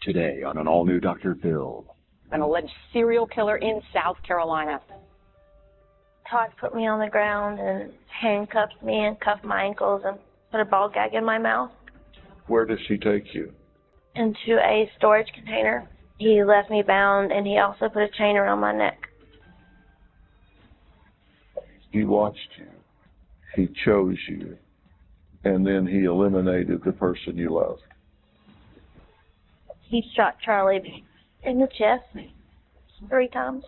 Today on an all-new Dr. Phil. An alleged serial killer in South Carolina. Todd put me on the ground and handcuffed me and cuffed my ankles and put a ball gag in my mouth. Where does he take you? Into a storage container. He left me bound, and he also put a chain around my neck. He watched you. He chose you. And then he eliminated the person you loved. He shot Charlie in the chest 3 times.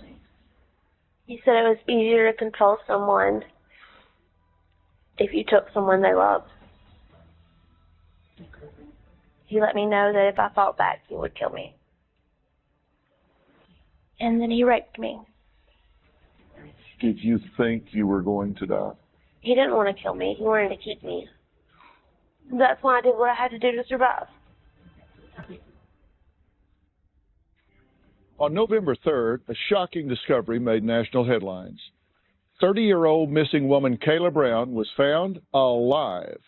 He said it was easier to control someone if you took someone they loved. He let me know that if I fought back, he would kill me. And then he raped me. Did you think you were going to die? He didn't want to kill me. He wanted to keep me. That's why I did what I had to do to survive. On November 3rd, a shocking discovery made national headlines. 30-year-old missing woman Kayla Brown was found alive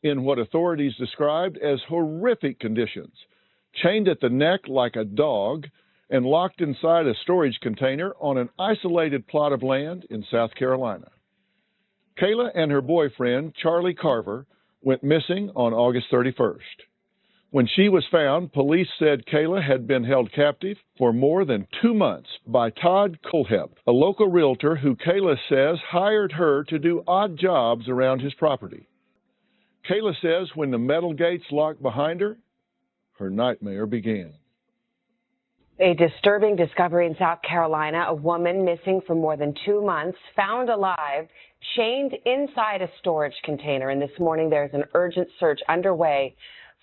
in what authorities described as horrific conditions, chained at the neck like a dog and locked inside a storage container on an isolated plot of land in South Carolina. Kayla and her boyfriend, Charlie Carver, went missing on August 31st. When she was found, police said Kayla had been held captive for more than 2 months by Todd Colehep, a local realtor who Kayla says hired her to do odd jobs around his property. Kayla says when the metal gates locked behind her, her nightmare began. A disturbing discovery in South Carolina, a woman missing for more than 2 months, found alive, chained inside a storage container. And this morning there's an urgent search underway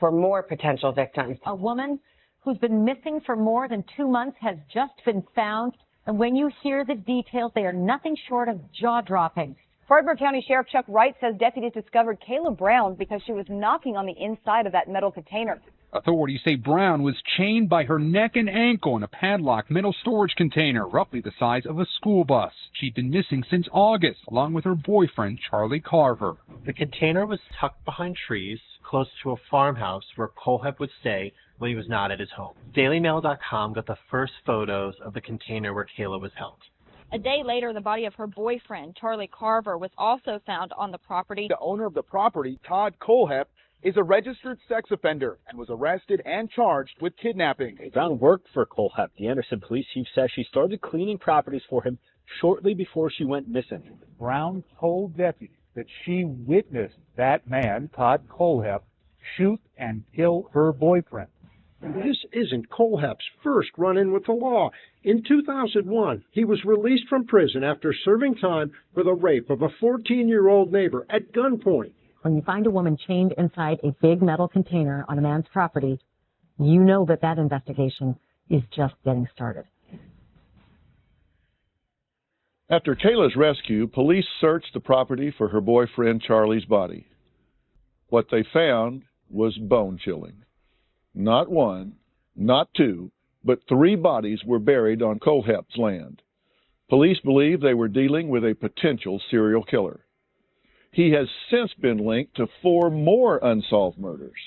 for more potential victims. A woman who's been missing for more than 2 months has just been found. And when you hear the details, they are nothing short of jaw-dropping. Frederick County Sheriff Chuck Wright says deputies discovered Kayla Brown because she was knocking on the inside of that metal container. Authorities say Brown was chained by her neck and ankle in a padlocked metal storage container, roughly the size of a school bus. She'd been missing since August, along with her boyfriend, Charlie Carver. The container was tucked behind trees, close to a farmhouse where Colehep would stay when he was not at his home. DailyMail.com got the first photos of the container where Kayla was held. A day later, the body of her boyfriend, Charlie Carver, was also found on the property. The owner of the property, Todd Colehep, is a registered sex offender and was arrested and charged with kidnapping. Brown worked for Colehep. The Anderson police chief says she started cleaning properties for him shortly before she went missing. Brown told deputies that she witnessed that man, Todd Colehep, shoot and kill her boyfriend. This isn't Colehep's first run-in with the law. In 2001, he was released from prison after serving time for the rape of a 14-year-old neighbor at gunpoint. When you find a woman chained inside a big metal container on a man's property, you know that that investigation is just getting started. After Kayla's rescue, police searched the property for her boyfriend Charlie's body. What they found was bone-chilling. Not 1, not 2, but 3 bodies were buried on Colehep's land. Police believe they were dealing with a potential serial killer. He has since been linked to 4 more unsolved murders.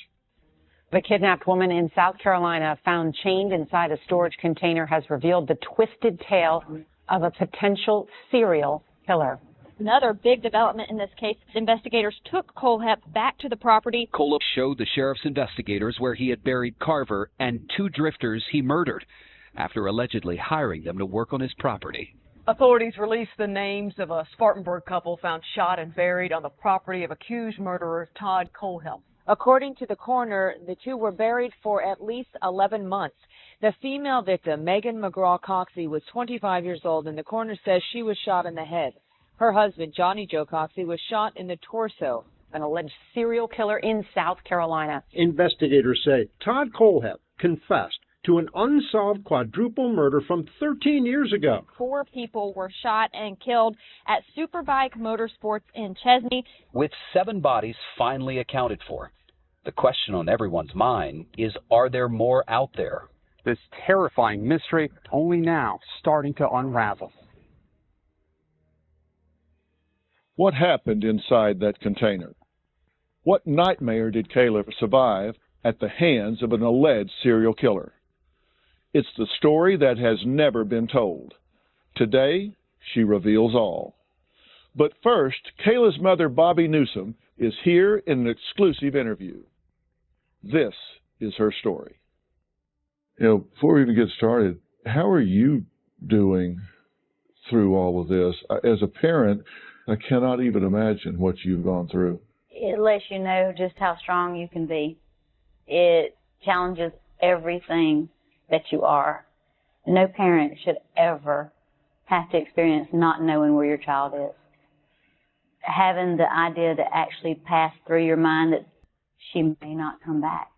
The kidnapped woman in South Carolina found chained inside a storage container has revealed the twisted tale of a potential serial killer. Another big development in this case, investigators took Colehep back to the property. Colehep showed the sheriff's investigators where he had buried Carver and 2 drifters he murdered after allegedly hiring them to work on his property. Authorities released the names of a Spartanburg couple found shot and buried on the property of accused murderer Todd Colehep. According to the coroner, the 2 were buried for at least 11 months. The female victim, Megan McGraw-Coxey, was 25 years old, and the coroner says she was shot in the head. Her husband, Johnny Joe Coxey, was shot in the torso. An alleged serial killer in South Carolina. Investigators say Todd Colehep confessed to an unsolved quadruple murder from 13 years ago. 4 people were shot and killed at Superbike Motorsports in Chesney. With 7 bodies finally accounted for, the question on everyone's mind is, are there more out there? This terrifying mystery only now starting to unravel. What happened inside that container? What nightmare did Kayla survive at the hands of an alleged serial killer? It's the story that has never been told. Today, she reveals all. But first, Kayla's mother, Bobby Newsom, is here in an exclusive interview. This is her story. Before we even get started, how are you doing through all of this? As a parent, I cannot even imagine what you've gone through. It lets you know just how strong you can be. It challenges everything that you are. No parent should ever have to experience not knowing where your child is. Having the idea to actually pass through your mind that she may not come back.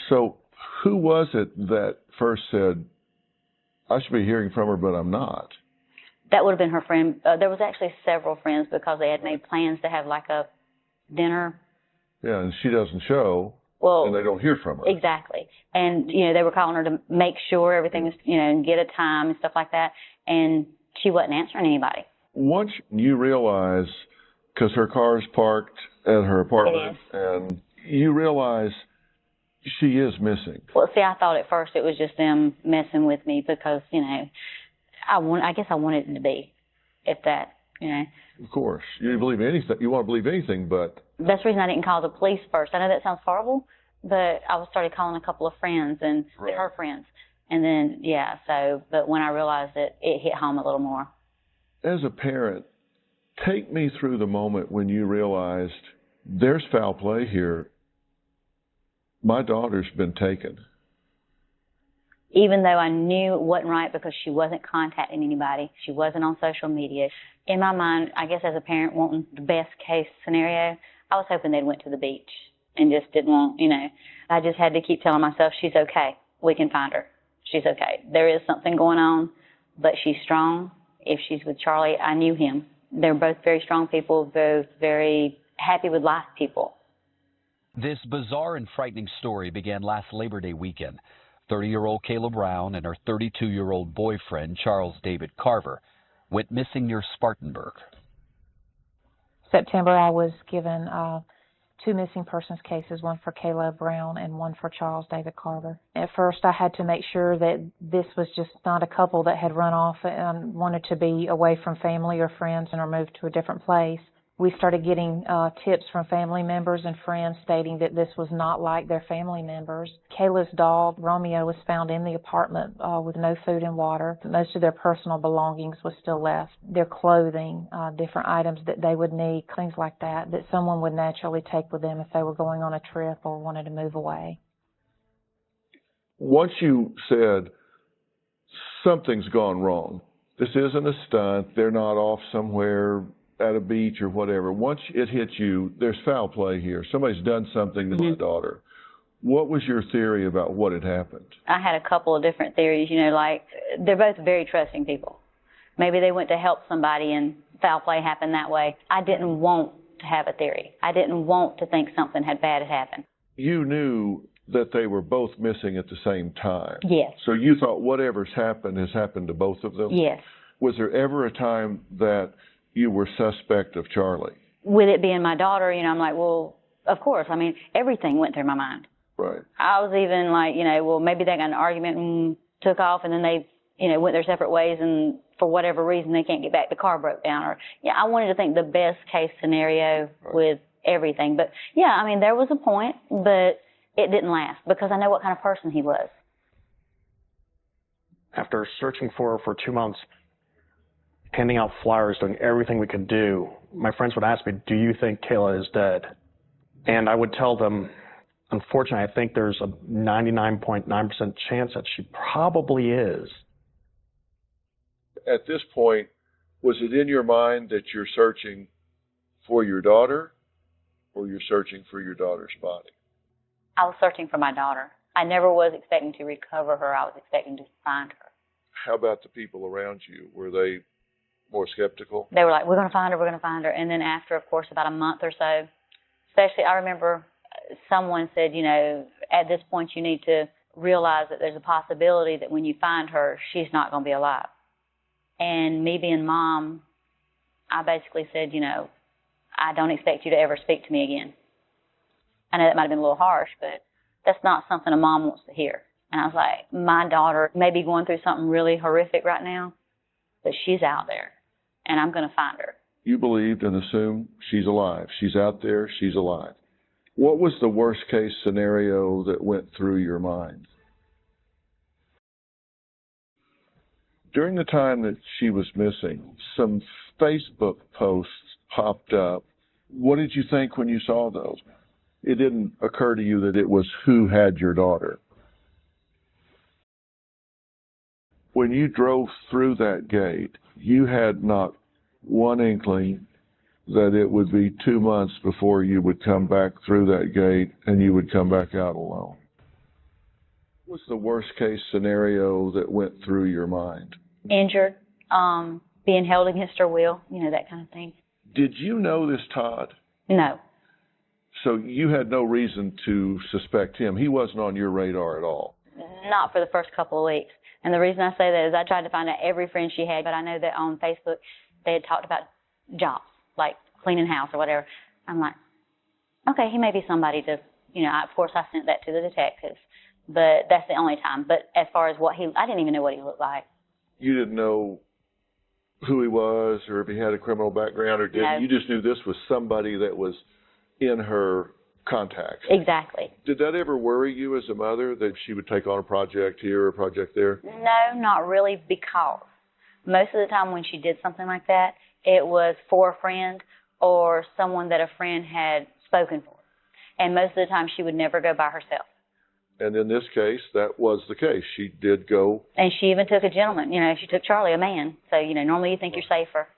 So who was it that first said, I should be hearing from her, but I'm not? That would have been her friend. There was actually several friends because they had made plans to have like a dinner. Yeah, and she doesn't show, and they don't hear from her. Exactly. And, they were calling her to make sure everything was, and get a time and stuff like that. And she wasn't answering anybody. Once you realize, because her car's parked at her apartment, and you realize she is missing. Well, see, I thought at first it was just them messing with me because, I guess I wanted it to be, if that, Of course. You believe anything. You want to believe anything, but... That's the reason I didn't call the police first. I know that sounds horrible, but I started calling a couple of friends and her friends. And then, but when I realized it hit home a little more. As a parent, take me through the moment when you realized there's foul play here. My daughter's been taken. Even though I knew it wasn't right because she wasn't contacting anybody, she wasn't on social media. In my mind, I guess as a parent wanting the best case scenario, I was hoping they'd went to the beach and just didn't want, I just had to keep telling myself, she's okay. We can find her. She's okay. There is something going on, but she's strong. If she's with Charlie, I knew him. They're both very strong people, both very happy with life people. This bizarre and frightening story began last Labor Day weekend. 30-year-old Kayla Brown and her 32-year-old boyfriend, Charles David Carver, went missing near Spartanburg. September, I was given 2 missing persons cases, one for Kayla Brown and one for Charles David Carver. At first, I had to make sure that this was just not a couple that had run off and wanted to be away from family or friends and are moved to a different place. We started getting tips from family members and friends stating that this was not like their family members. Kayla's dog, Romeo, was found in the apartment with no food and water. Most of their personal belongings was still left. Their clothing, different items that they would need, things like that someone would naturally take with them if they were going on a trip or wanted to move away. Once you said, something's gone wrong, this isn't a stunt, they're not off somewhere at a beach or whatever, once it hits you, there's foul play here. Somebody's done something to my daughter. What was your theory about what had happened? I had a couple of different theories, like they're both very trusting people. Maybe they went to help somebody and foul play happened that way. I didn't want to have a theory. I didn't want to think something bad had happened. You knew that they were both missing at the same time. Yes. So you thought whatever's happened has happened to both of them? Yes. Was there ever a time that you were suspect of Charlie? With it being my daughter, I'm like, well, of course. I mean, everything went through my mind. Right. I was even like, well, maybe they got in an argument and took off and then they, went their separate ways and for whatever reason they can't get back, the car broke down. Or, I wanted to think the best case scenario with everything. But, there was a point, but it didn't last because I know what kind of person he was. After searching for her for 2 months, handing out flyers, doing everything we could do, my friends would ask me, do you think Kayla is dead? And I would tell them, unfortunately, I think there's a 99.9% chance that she probably is. At this point, was it in your mind that you're searching for your daughter or you're searching for your daughter's body? I was searching for my daughter. I never was expecting to recover her. I was expecting to find her. How about the people around you? Were they more skeptical? They were like, we're going to find her, we're going to find her. And then after, of course, about a month or so, especially I remember someone said, at this point you need to realize that there's a possibility that when you find her, she's not going to be alive. And me being mom, I basically said, I don't expect you to ever speak to me again. I know that might have been a little harsh, but that's not something a mom wants to hear. And I was like, my daughter may be going through something really horrific right now, but she's out there, and I'm going to find her. You believed and assumed she's alive. She's out there. She's alive. What was the worst case scenario that went through your mind? During the time that she was missing, some Facebook posts popped up. What did you think when you saw those? It didn't occur to you that it was who had your daughter. When you drove through that gate, you had not one inkling that it would be 2 months before you would come back through that gate and you would come back out alone. What was the worst case scenario that went through your mind? Injured, being held against her will, that kind of thing. Did you know this Todd? No. So you had no reason to suspect him. He wasn't on your radar at all. Not for the first couple of weeks. And the reason I say that is I tried to find out every friend she had, but I know that on Facebook they had talked about jobs, like cleaning house or whatever. I'm like, okay, he may be somebody to, of course I sent that to the detectives, but that's the only time. But as far as I didn't even know what he looked like. You didn't know who he was or if he had a criminal background or didn't? No. You just knew this was somebody that was in her contacts. Exactly. Did that ever worry you as a mother that she would take on a project here or a project there? No, not really, because most of the time when she did something like that, it was for a friend or someone that a friend had spoken for. And most of the time she would never go by herself. And in this case, that was the case. She did go. And she even took a gentleman. She took Charlie, a man. So, normally you think you're safer.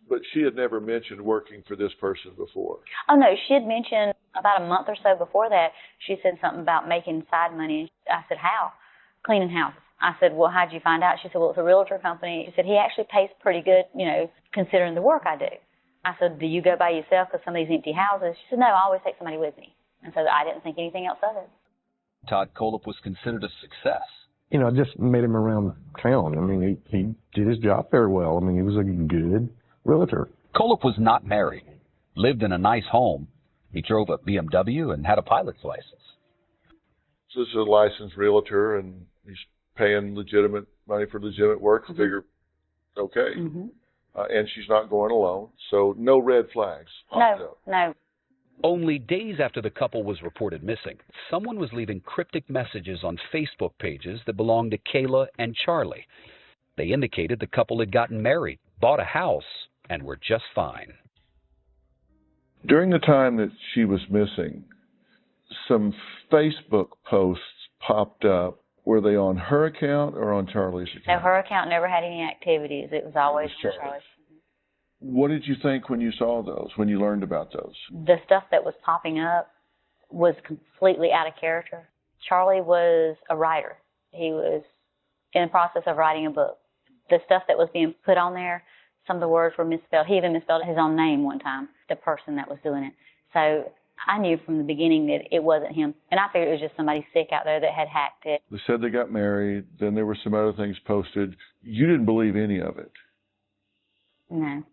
But she had never mentioned working for this person before. Oh, no, she had mentioned about a month or so before that, she said something about making side money. I said, how? Cleaning houses. I said, well, how'd you find out? She said, well, it's a realtor company. She said, he actually pays pretty good, considering the work I do. I said, do you go by yourself because some of these empty houses? She said, no, I always take somebody with me. And so I didn't think anything else of it. Todd Kolop was considered a success. I just made him around town. He did his job very well. He was a good realtor. Kolop was not married, lived in a nice home. He drove a BMW and had a pilot's license. So this is a licensed realtor, and he's paying legitimate money for legitimate work. Mm-hmm. Figure, okay. Mm-hmm. And she's not going alone, so no red flags. No. Only days after the couple was reported missing, someone was leaving cryptic messages on Facebook pages that belonged to Kayla and Charlie. They indicated the couple had gotten married, bought a house, and were just fine. During the time that she was missing, some Facebook posts popped up. Were they on her account or on Charlie's account? No, her account never had any activities. It was always Charlie's. What did you think when you saw those, when you learned about those? The stuff that was popping up was completely out of character. Charlie was a writer. He was in the process of writing a book. The stuff that was being put on there, some of the words were misspelled. He even misspelled his own name one time, the person that was doing it. So I knew from the beginning that it wasn't him. And I figured it was just somebody sick out there that had hacked it. They said they got married. Then there were some other things posted. You didn't believe any of it. No.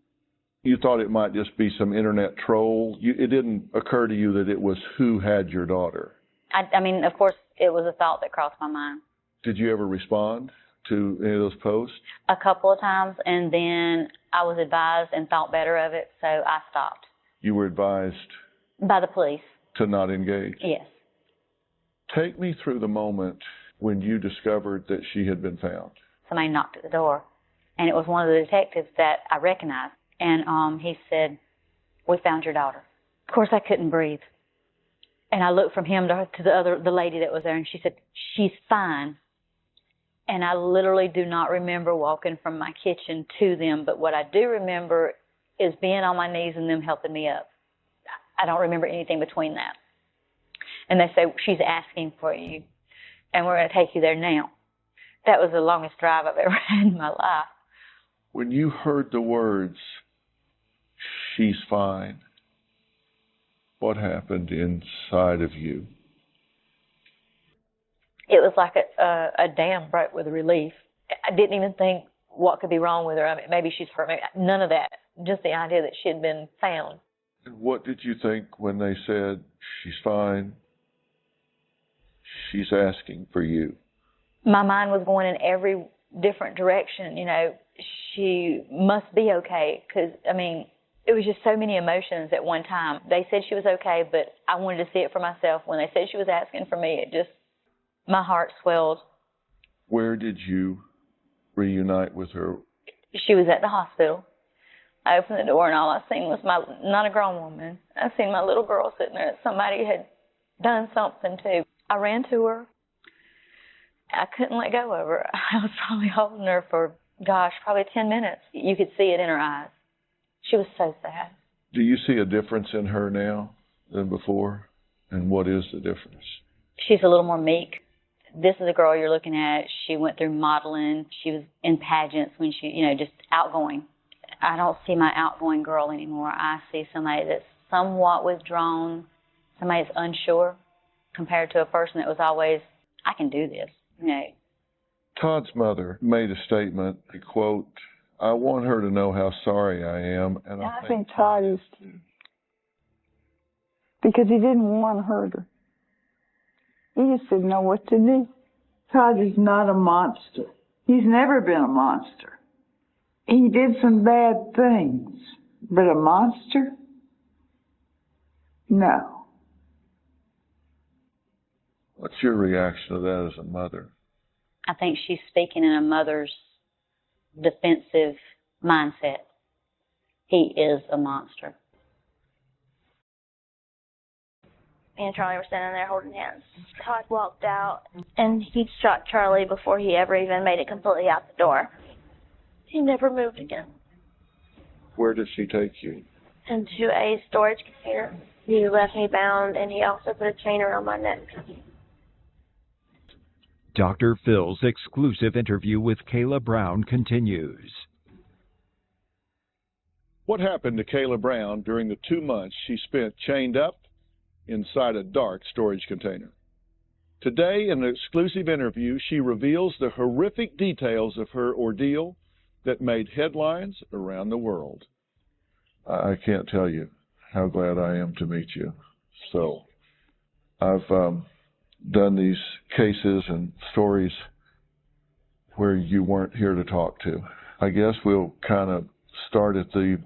You thought it might just be some internet troll. It didn't occur to you that it was who had your daughter. I mean, of course, it was a thought that crossed my mind. Did you ever respond to any of those posts? A couple of times, and then I was advised and thought better of it, so I stopped. You were advised? By the police. To not engage? Yes. Take me through the moment when you discovered that she had been found. Somebody knocked at the door, and it was one of the detectives that I recognized. And he said, we found your daughter. Of course, I couldn't breathe. And I looked from him to the lady that was there, and she said, she's fine. And I literally do not remember walking from my kitchen to them, but what I do remember is being on my knees and them helping me up. I don't remember anything between that. And they say, she's asking for you, and we're going to take you there now. That was the longest drive I've ever had in my life. When you heard the words, she's fine, what happened inside of you? It was like a dam broke with relief. I didn't even think what could be wrong with her. I mean, maybe she's hurt. None of that. Just the idea that she had been found. And what did you think when they said, she's fine, she's asking for you? My mind was going in every different direction. You know, she must be okay, because, I mean, it was just so many emotions at one time. They said she was okay, but I wanted to see it for myself. When they said she was asking for me, it just, my heart swelled. Where did you reunite with her? She was at the hospital. I opened the door and all I seen was not a grown woman. I seen my little girl sitting there. Somebody had done something to. I ran to her. I couldn't let go of her. I was probably holding her for, gosh, probably 10 minutes. You could see it in her eyes. She was so sad. Do you see a difference in her now than before? And what is the difference? She's a little more meek. This is a girl you're looking at. She went through modeling. She was in pageants when she, you know, just outgoing. I don't see my outgoing girl anymore. I see somebody that's somewhat withdrawn, somebody that's unsure, compared to a person that was always, I can do this, you know. Todd's mother made a statement, quote, "I want her to know how sorry I am." And I think Todd is too. Because he didn't want her to. He just didn't know what to do. Todd is not a monster. He's never been a monster. He did some bad things, but a monster? No. What's your reaction to that as a mother? I think she's speaking in a mother's defensive mindset. He is a monster. Me and Charlie were standing there holding hands. Todd walked out, and he shot Charlie before he ever even made it completely out the door. He never moved again. Where did she take you? Into a storage container. He left me bound, and he also put a chain around my neck. Dr. Phil's exclusive interview with Kayla Brown continues. What happened to Kayla Brown during the 2 months she spent chained up inside a dark storage container? Today, in an exclusive interview, she reveals the horrific details of her ordeal that made headlines around the world. I can't tell you how glad I am to meet you. So, I've done these cases and stories where you weren't here to talk to. I guess we'll kind of start at the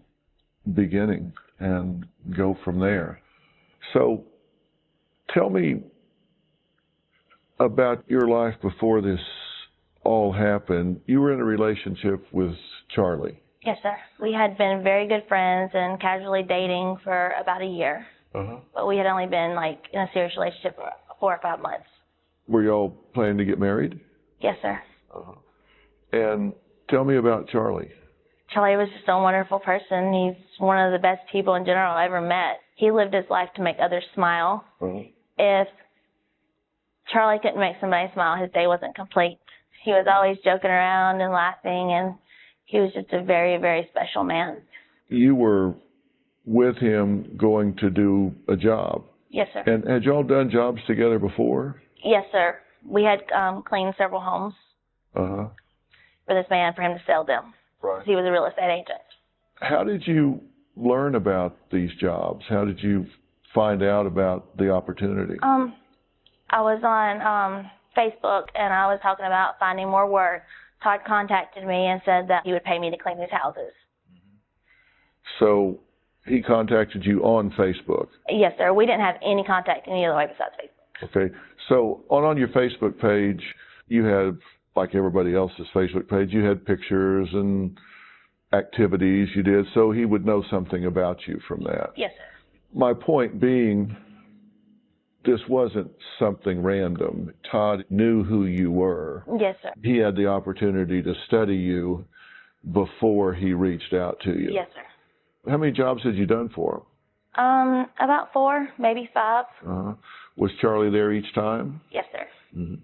beginning and go from there. So, tell me about your life before this all happened. You were in a relationship with Charlie. Yes, sir. We had been very good friends and casually dating for about a year. But we had only been like in a serious relationship for 4 or 5 months. Were you all planning to get married? Yes, sir. And tell me about Charlie. Charlie was just a wonderful person. He's one of the best people in general I ever met. He lived his life to make others smile. If Charlie couldn't make somebody smile, his day wasn't complete. He was always joking around and laughing, and he was just a very, very special man. You were with him going to do a job. Yes, sir. And had y'all done jobs together before? Yes, sir. We had cleaned several homes for this man, for him to sell them. Right. He was a real estate agent. How did you learn about these jobs? How did you find out about the opportunity? I was on Facebook, and I was talking about finding more work. Todd contacted me and said that he would pay me to clean his houses. So he contacted you on Facebook? Yes, sir. We didn't have any contact any other way besides Facebook. Okay. So on your Facebook page, you have, like everybody else's Facebook page, you had pictures and activities you did, so he would know something about you from that. Yes, sir. My point being, this wasn't something random. Todd knew who you were. Yes, sir. He had the opportunity to study you before he reached out to you. Yes, sir. How many jobs had you done for him? About 4, maybe 5. Was Charlie there each time? Yes, sir.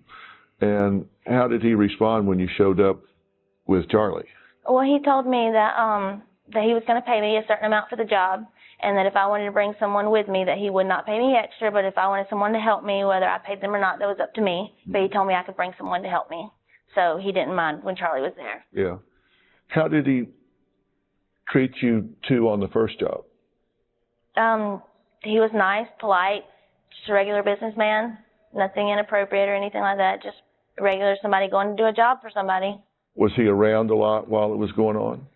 And how did he respond when you showed up with Charlie? Well, he told me that that he was going to pay me a certain amount for the job, and that if I wanted to bring someone with me, that he would not pay me extra, but if I wanted someone to help me, whether I paid them or not, that was up to me. But he told me I could bring someone to help me. So he didn't mind when Charlie was there. Yeah. How did he treat you two on the first job? He was nice, polite, just a regular businessman, nothing inappropriate or anything like that, just regular somebody going to do a job for somebody. Was he around a lot while it was going on?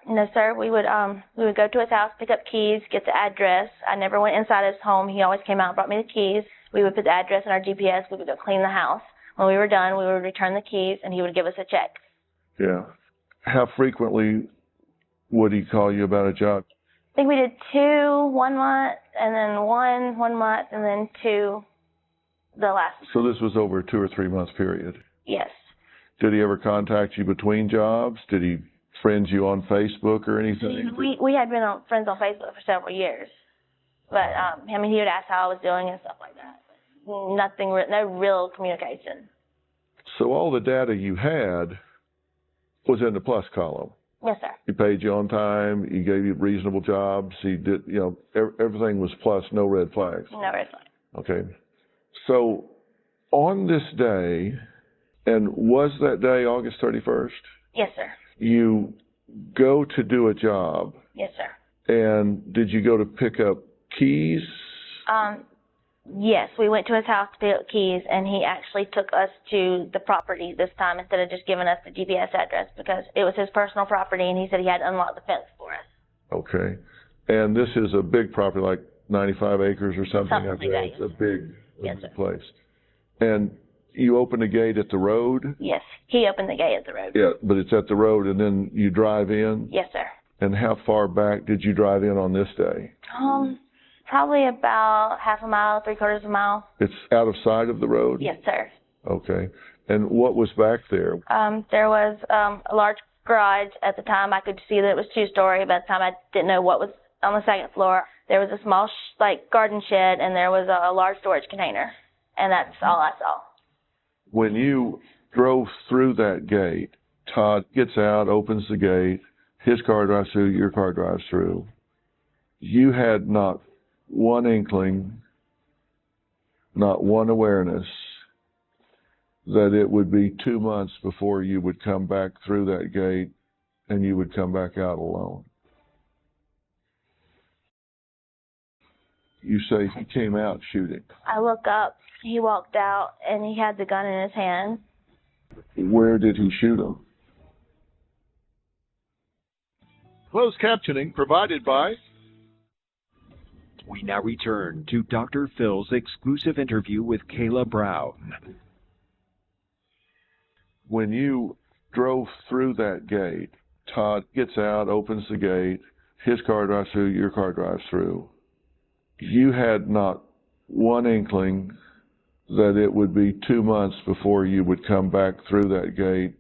No, sir. We would go to his house, pick up keys, get the address. I never went inside his home. He always came out and brought me the keys. We would put the address in our GPS. We would go clean the house. When we were done, we would return the keys, and he would give us a check. Yeah. How frequently would he call you about a job? I think we did 2 1 month, and then 1 month, and then 2 the last. So this was over a 2 or 3 month period? Yes. Did he ever contact you between jobs? Did he friend you on Facebook or anything? We had been friends on Facebook for several years. But, I mean, he would ask how I was doing and stuff like that. Nothing, no real communication. So all the data you had was in the plus column? Yes, sir. He paid you on time, he gave you reasonable jobs, he did, everything was plus, no red flags? No red flags. Okay. So on this day, and was that day August 31st? Yes, sir. You go to do a job. Yes, sir. And did you go to pick up keys? Yes, we went to his house to pick up keys, and he actually took us to the property this time instead of just giving us the GPS address because it was his personal property, and he said he had to unlock the fence for us. Okay. And this is a big property, like 95 acres or something like that. It's a big place. And you open the gate at the road? Yes, he opened the gate at the road. Yeah, but it's at the road, and then you drive in? Yes, sir. And how far back did you drive in on this day? Probably about half a mile, 3/4 of a mile. It's out of sight of the road? Yes, sir. Okay. And what was back there? There was a large garage. At the time, I could see that it was 2-story. By the time, I didn't know what was on the second floor. There was a small, garden shed, and there was a large storage container. And that's all I saw. When you drove through that gate, Todd gets out, opens the gate, his car drives through, your car drives through. You had not one inkling, not one awareness that it would be 2 months before you would come back through that gate and you would come back out alone. You say he came out shooting. I look up, he walked out, and he had the gun in his hand. Where did he shoot him? Closed captioning provided by... We now return to Dr. Phil's exclusive interview with Kayla Brown. When you drove through that gate, Todd gets out, opens the gate, his car drives through, your car drives through. You had not one inkling that it would be 2 months before you would come back through that gate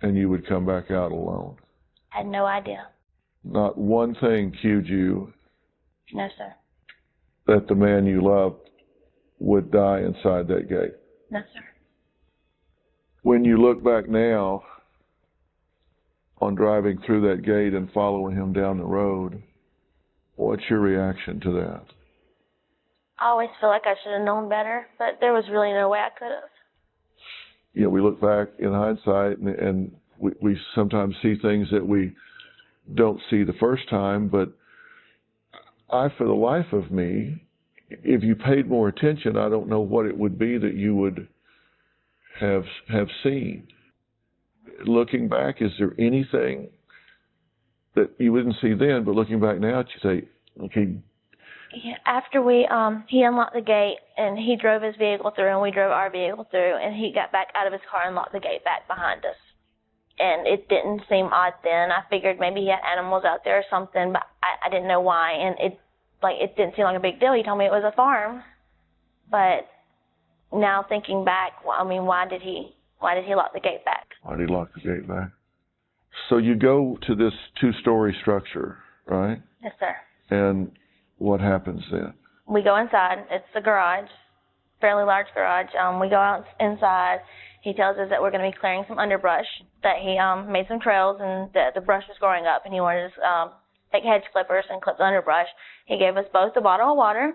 and you would come back out alone. I had no idea. Not one thing cued you No, sir. that the man you loved would die inside that gate. No, sir. When you look back now on driving through that gate and following him down the road, what's your reaction to that? I always feel like I should have known better, but there was really no way I could have. We look back in hindsight and we sometimes see things that we don't see the first time, but for the life of me, if you paid more attention, I don't know what it would be that you would have seen. Looking back, is there anything that you wouldn't see then, but looking back now, you say, okay. Yeah, after he unlocked the gate and he drove his vehicle through and we drove our vehicle through and he got back out of his car and locked the gate back behind us. And it didn't seem odd then. I figured maybe he had animals out there or something, but I didn't know why. And it didn't seem like a big deal. He told me it was a farm. But now thinking back, why did he lock the gate back? Why did he lock the gate back? So you go to this 2-story structure, right? Yes, sir. And what happens then? We go inside. It's a garage, fairly large garage. We go out inside. He tells us that we're going to be clearing some underbrush, that he made some trails and that the brush was growing up and he wanted to take hedge clippers and clip the underbrush. He gave us both a bottle of water.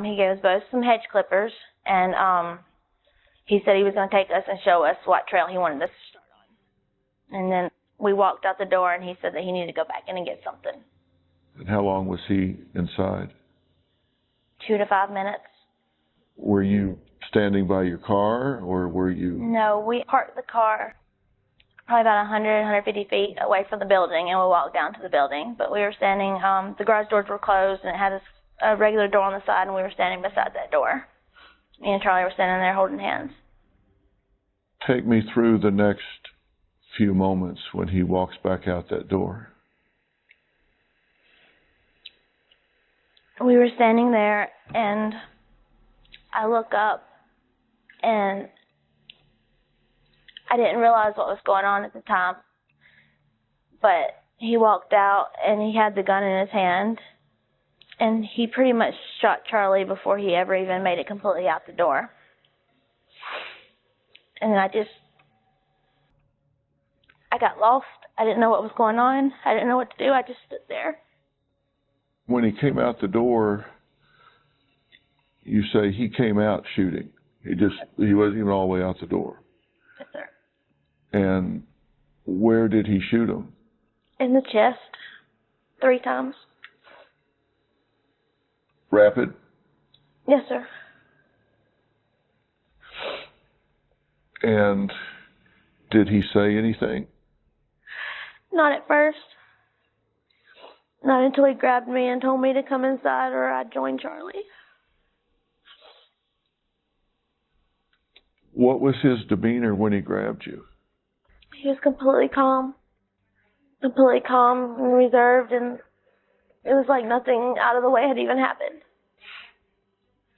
He gave us both some hedge clippers, and he said he was going to take us and show us what trail he wanted us to start on. And then we walked out the door and he said that he needed to go back in and get something. And how long was he inside? 2 to 5 minutes. Were you standing by your car, or were you? No, we parked the car probably about 100, 150 feet away from the building, and we walked down to the building. But we were standing, the garage doors were closed, and it had a regular door on the side, and we were standing beside that door. Me and Charlie were standing there holding hands. Take me through the next few moments when he walks back out that door. We were standing there, and I look up, and I didn't realize what was going on at the time. But he walked out, and he had the gun in his hand, and he pretty much shot Charlie before he ever even made it completely out the door. And then I got lost. I didn't know what was going on. I didn't know what to do. I just stood there. When he came out the door, you say he came out shooting. He wasn't even all the way out the door. Yes, sir. And where did he shoot him? In the chest, 3 times. Rapid? Yes, sir. And did he say anything? Not at first. Not until he grabbed me and told me to come inside or I'd join Charlie. What was his demeanor when he grabbed you? He was completely calm and reserved, and it was like nothing out of the way had even happened.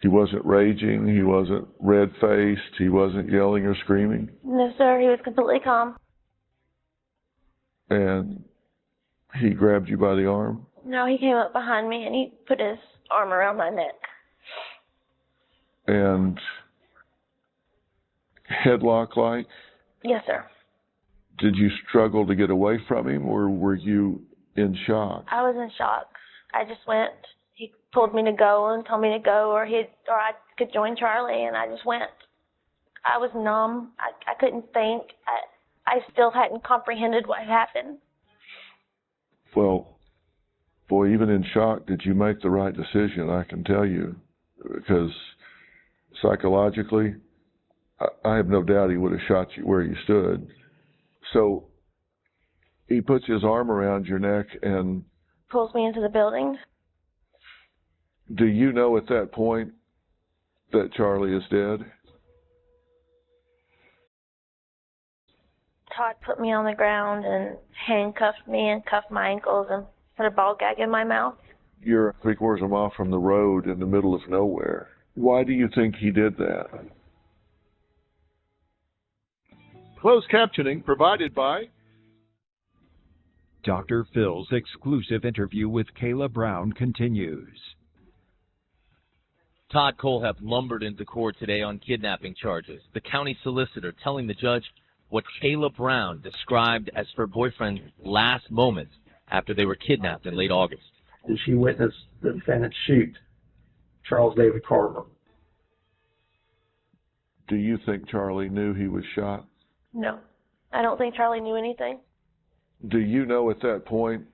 He wasn't raging, he wasn't red-faced, he wasn't yelling or screaming? No, sir, he was completely calm. And he grabbed you by the arm? No, he came up behind me and he put his arm around my neck. And headlock-like? Yes, sir. Did you struggle to get away from him, or were you in shock? I was in shock. I just went. He told me to go and told me to go, or I could join Charlie, and I just went. I was numb. I couldn't think. I still hadn't comprehended what had happened. Well, boy, even in shock, did you make the right decision, I can tell you. Because psychologically, I have no doubt he would have shot you where you stood. So he puts his arm around your neck and pulls me into the building. Do you know at that point that Charlie is dead? Todd put me on the ground and handcuffed me and cuffed my ankles and put a ball gag in my mouth. You're 3/4 of a mile from the road in the middle of nowhere. Why do you think he did that? Closed captioning provided by Dr. Phil's exclusive interview with Kayla Brown continues. Todd Kohlhepp lumbered into court today on kidnapping charges. The county solicitor telling the judge what Kayla Brown described as her boyfriend's last moments after they were kidnapped in late August. And she witnessed the defendant shoot Charles David Carver. Do you think Charlie knew he was shot? No, I don't think Charlie knew anything. Do you know at that point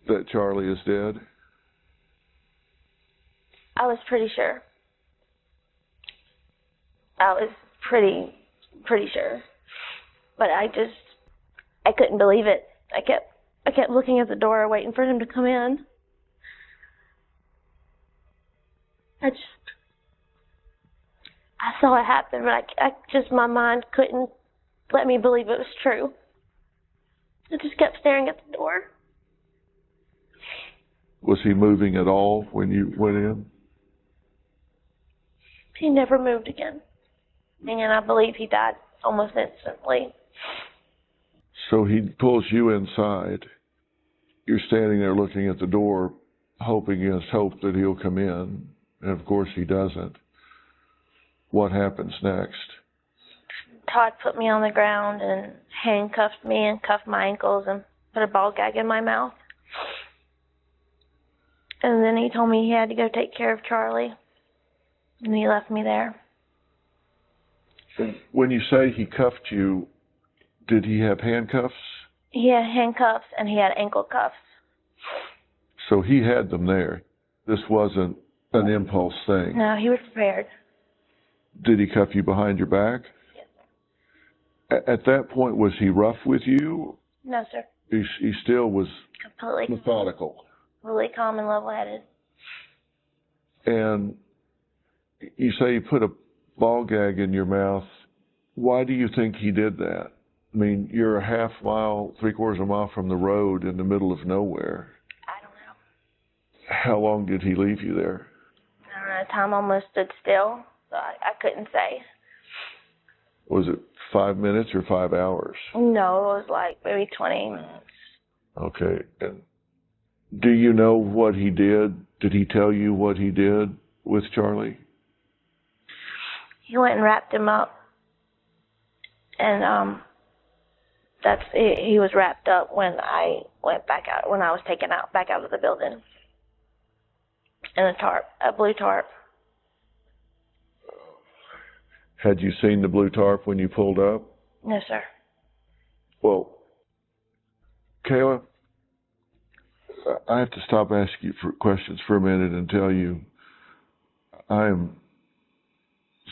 that Charlie is dead? I was pretty sure. I was pretty sure. But I couldn't believe it. I kept looking at the door waiting for him to come in. I saw it happen, but my mind couldn't let me believe it was true. I just kept staring at the door. Was he moving at all when you went in? He never moved again. And I believe he died almost instantly. So he pulls you inside. You're standing there looking at the door, hoping against hope that he'll come in. And of course he doesn't. What happens next? Todd put me on the ground and handcuffed me and cuffed my ankles and put a ball gag in my mouth. And then he told me he had to go take care of Charlie. And he left me there. When you say he cuffed you, did he have handcuffs? He had handcuffs and he had ankle cuffs. So he had them there. This wasn't an impulse thing. No, he was prepared. Did he cuff you behind your back? Yes, At that point, was he rough with you? No, sir. He still was Completely methodical. really calm and level-headed. And you say he put a ball gag in your mouth. Why do you think he did that? I mean, you're a half mile, 3/4 of a mile from the road in the middle of nowhere. I don't know. How long did he leave you there? I don't know. Time almost stood still, so I couldn't say. Was it 5 minutes or 5 hours? No, it was like maybe 20 minutes. Okay. And do you know what he did? Did he tell you what he did with Charlie? He went and wrapped him up, and he was wrapped up when I went back out, when I was taken out back out of the building, in a tarp, a blue tarp. Had you seen the blue tarp when you pulled up? No, sir. Well, Kayla, I have to stop asking you for questions for a minute and tell you I am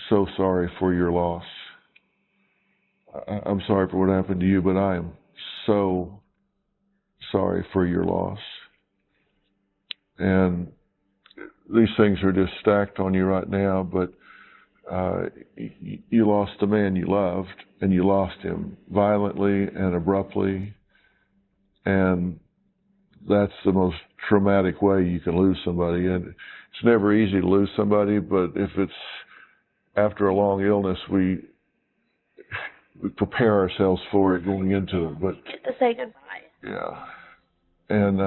so sorry for your loss. I'm sorry for what happened to you, but I am so sorry for your loss. And these things are just stacked on you right now, but you lost the man you loved, and you lost him violently and abruptly, and that's the most traumatic way you can lose somebody. And it's never easy to lose somebody, but if it's after a long illness, we prepare ourselves for it going into it. But Get to say goodbye. yeah, and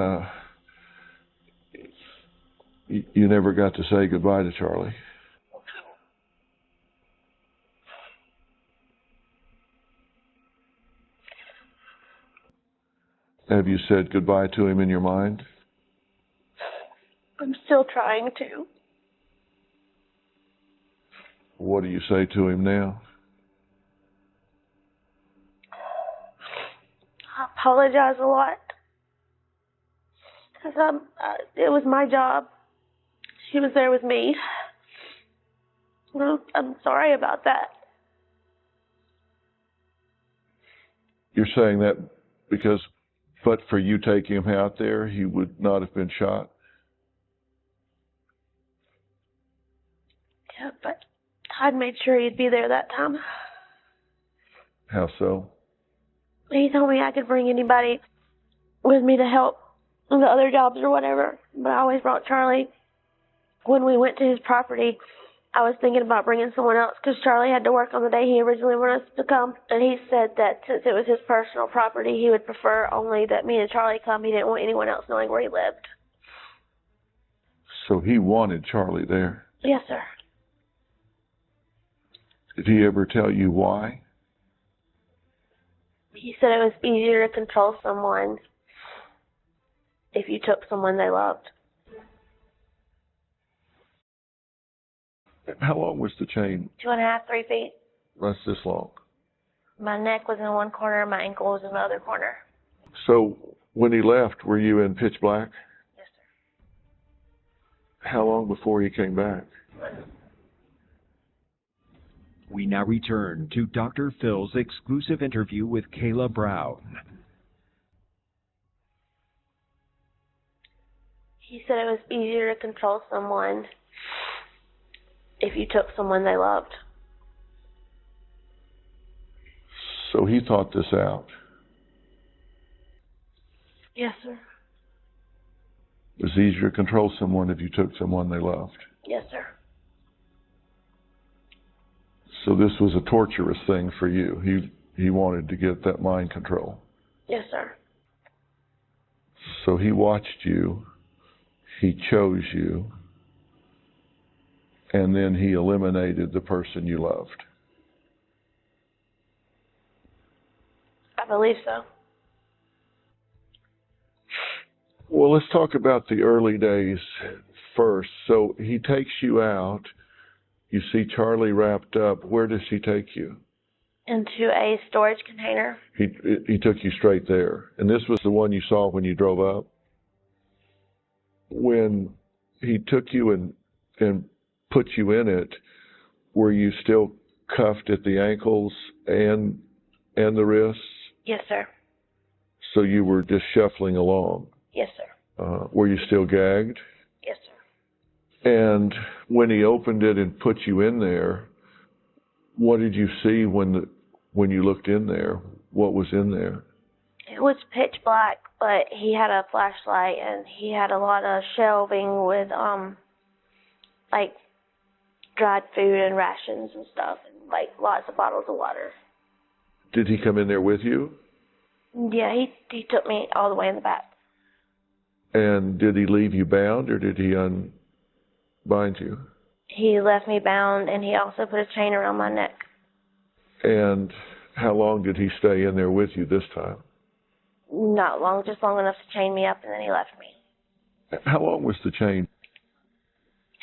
you never got to say goodbye to Charlie. Have you said goodbye to him in your mind? I'm still trying to. What do you say to him now? I apologize a lot, because it was my job. She was there with me. I'm sorry about that. You're saying that because, but for you taking him out there, he would not have been shot? Yeah, but I'd made sure he'd be there that time. How so? He told me I could bring anybody with me to help in the other jobs or whatever, but I always brought Charlie. When we went to his property, I was thinking about bringing someone else because Charlie had to work on the day he originally wanted us to come, and he said that since it was his personal property, he would prefer only that me and Charlie come. He didn't want anyone else knowing where he lived. So he wanted Charlie there? Yes, sir. Did he ever tell you why? He said it was easier to control someone if you took someone they loved. How long was the chain? 2.5, 3 feet. That's this long. My neck was in one corner, my ankle was in the other corner. So when he left, were you in pitch black? Yes, sir. How long before he came back? We now return to Dr. Phil's exclusive interview with Kayla Brown. He said it was easier to control someone if you took someone they loved. So he thought this out. Yes, sir. It was easier to control someone if you took someone they loved. Yes, sir. So this was a torturous thing for you. He wanted to get that mind control. Yes, sir. So he watched you, he chose you, and then he eliminated the person you loved. I believe so. Well, let's talk about the early days first. So he takes you out. You see Charlie wrapped up. Where does he take you? Into a storage container. He took you straight there. And this was the one you saw when you drove up? When he took you and put you in it, Were you still cuffed at the ankles and the wrists? Yes, sir. So you were just shuffling along? Yes, sir. Were you still gagged? Yes, sir. And when he opened it and put you in there, what did you see when you looked in there? What was in there? It was pitch black, but he had a flashlight and he had a lot of shelving with like dried food and rations and stuff, and like lots of bottles of water. Did he come in there with you? Yeah, he took me all the way in the back. And did he leave you bound, or did he unbind you? He left me bound, and he also put a chain around my neck. And how long did he stay in there with you this time? Not long, just long enough to chain me up, and then he left me. How long was the chain?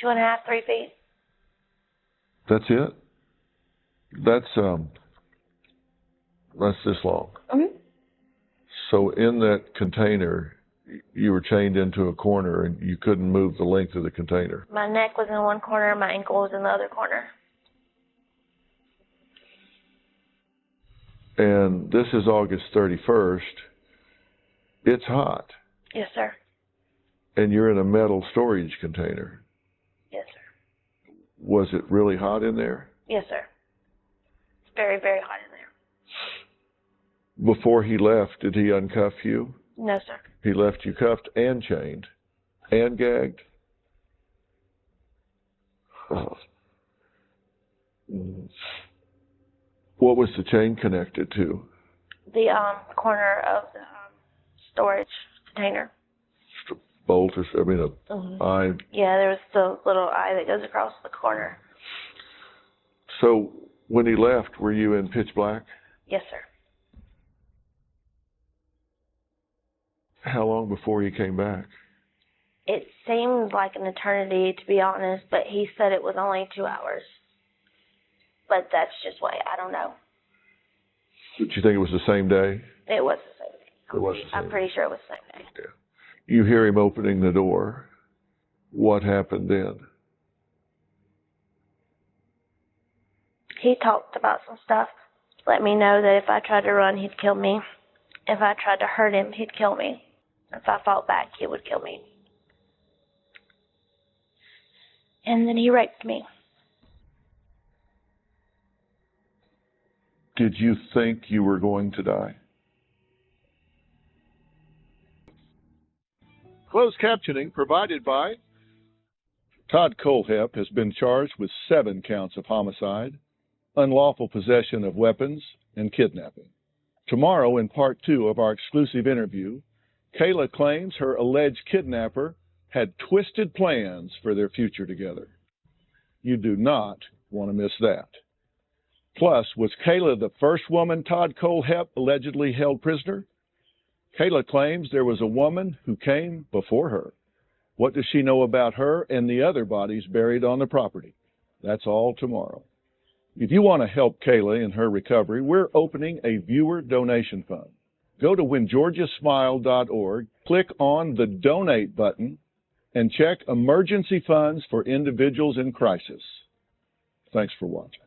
2.5, 3 feet. That's it? That's this long. Mm-hmm. So in that container, you were chained into a corner and you couldn't move the length of the container. My neck was in one corner, my ankle was in the other corner. And this is August 31st. It's hot. Yes, sir. And you're in a metal storage container. Yes, sir. Was it really hot in there? Yes, sir. It's very, very hot in there. Before he left, did he uncuff you? No, sir. He left you cuffed and chained and gagged? Oh. What was the chain connected to? The corner of the storage container. Bolt or eye? Yeah, there was the little eye that goes across the corner. So when he left, were you in pitch black? Yes, sir. How long before he came back? It seemed like an eternity, to be honest, but he said it was only 2 hours. But that's just why, I don't know. Did you think it was the same day? It was the same day. It was the same I'm pretty sure it was the same day. Yeah. You hear him opening the door. What happened then? He talked about some stuff. Let me know that if I tried to run, he'd kill me. If I tried to hurt him, he'd kill me. If I fought back, he would kill me. And then he raped me. Did you think you were going to die? Closed captioning provided by Todd Colehep has been charged with 7 counts of homicide, unlawful possession of weapons, and kidnapping. Tomorrow, in part 2 of our exclusive interview, Kayla claims her alleged kidnapper had twisted plans for their future together. You do not want to miss that. Plus, was Kayla the first woman Todd Colehep allegedly held prisoner? Kayla claims there was a woman who came before her. What does she know about her and the other bodies buried on the property? That's all tomorrow. If you want to help Kayla in her recovery, we're opening a viewer donation fund. Go to whengeorgiasmiled.org, click on the donate button, and check emergency funds for individuals in crisis. Thanks for watching.